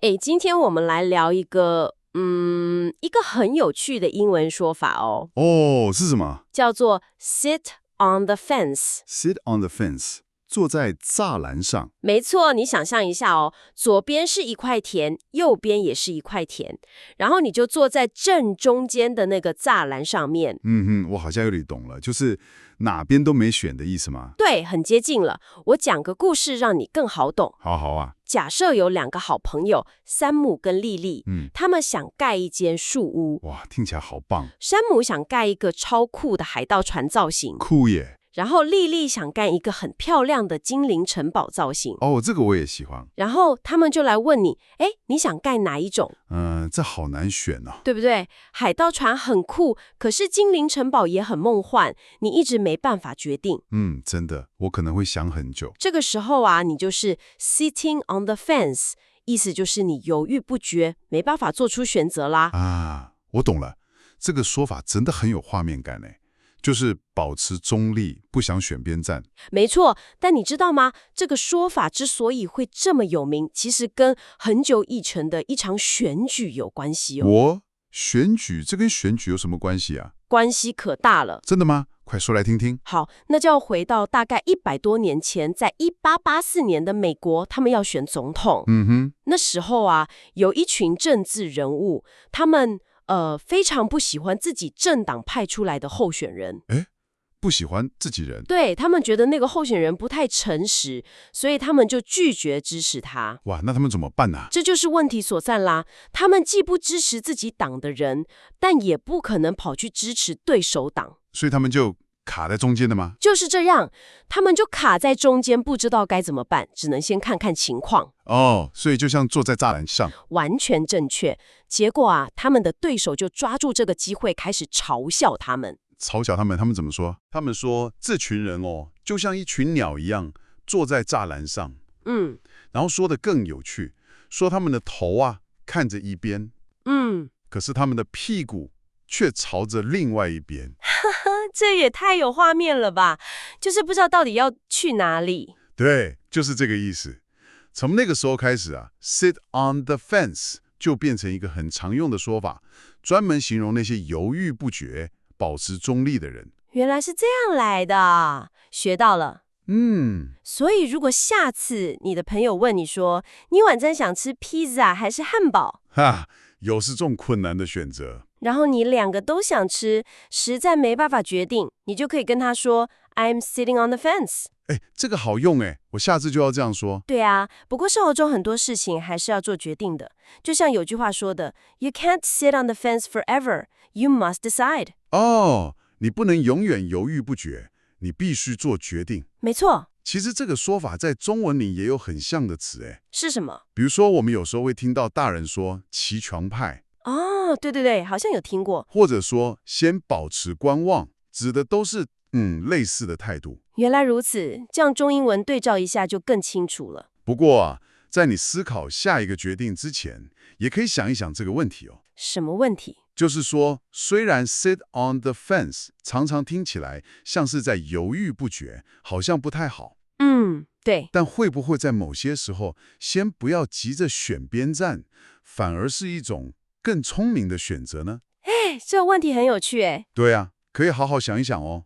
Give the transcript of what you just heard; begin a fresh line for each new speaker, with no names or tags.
诶，今天我们来聊一个很有趣的英文说法哦，
哦，是什么
叫做 sit on the fence。？Sit
on the fence，坐在栅栏上。
没错，你想象一下哦，左边是一块田，右边也是一块田，然后你就坐在正中间的那个栅栏上面。
我好像有点懂了，就是哪边都没选的意思吗？
对，很接近了。我讲个故事让你更好懂。
好好啊，
假设有两个好朋友，山姆跟莉莉，
嗯，
他们想盖一间树屋。
哇，听起来好棒，
山姆想盖一个超酷的海盗船造型，
酷耶！
然后莉莉想盖一个很漂亮的精灵城堡造型。
哦，这个我也喜欢。
然后他们就来问你，哎，你想盖哪一种？
这好难选哦。
对不对？海盗船很酷，可是精灵城堡也很梦幻，你一直没办法决定。
真的，我可能会想很久。
这个时候啊，你就是 sitting on the fence， 意思就是你犹豫不决，没办法做出选择啦。
啊，我懂了，这个说法真的很有画面感诶，就是保持中立，不想选边站。
没错，但你知道吗？这个说法之所以会这么有名，其实跟很久以前的一场选举有关系哦。
选举，这跟选举有什么关系啊？
关系可大了。
真的吗？快说来听听。
好，那就要回到大概100多年前，在1884年的美国，他们要选总统。那时候啊，有一群政治人物，他们非常不喜欢自己政党派出来的候选人。
不喜欢自己人。
对，他们觉得那个候选人不太诚实，所以他们就拒绝支持他。
哇，那他们怎么办呢？
这就是问题所在啦。他们既不支持自己党的人，但也不可能跑去支持对手党。
所以他们就卡在中间的吗？
就是这样，他们就卡在中间，不知道该怎么办，只能先看看情况。
哦，所以就像坐在栅栏上。
完全正确。结果啊，他们的对手就抓住这个机会，开始嘲笑他们。
嘲笑他们，他们怎么说？他们说这群人就像一群鸟一样坐在栅栏上。然后说的更有趣，说他们的头啊看着一边，可是他们的屁股却朝着另外一边。
这也太有画面了吧？就是不知道到底要去哪里。
对，就是这个意思。从那个时候开始啊 ，sit on the fence 就变成一个很常用的说法，专门形容那些犹豫不决、保持中立的人。
原来是这样来的，学到了。所以如果下次你的朋友问你说，你晚餐想吃披萨还是汉堡？
有是这种困难的选择，
然后你两个都想吃，实在没办法决定，你就可以跟他说 I'm sitting on the fence。
这个好用我下次就要这样说。
对啊，不过生活中很多事情还是要做决定的，就像有句话说的 You can't sit on the fence forever, you must decide。
你不能永远犹豫不决，你必须做决定。
没错。
其实这个说法在中文里也有很像的词
是什么？
比如说我们有时候会听到大人说骑墙派，
对对对，好像有听过。
或者说先保持观望，指的都是类似的态度。
原来如此，这样中英文对照一下就更清楚了。
不过啊，在你思考下一个决定之前，也可以想一想这个问题
什么问题？
就是说，虽然 sit on the fence 常常听起来像是在犹豫不决，好像不太好。
对。
但会不会在某些时候，先不要急着选边站，反而是一种更聪明的选择呢？
这个问题很有趣。
对啊，可以好好想一想哦。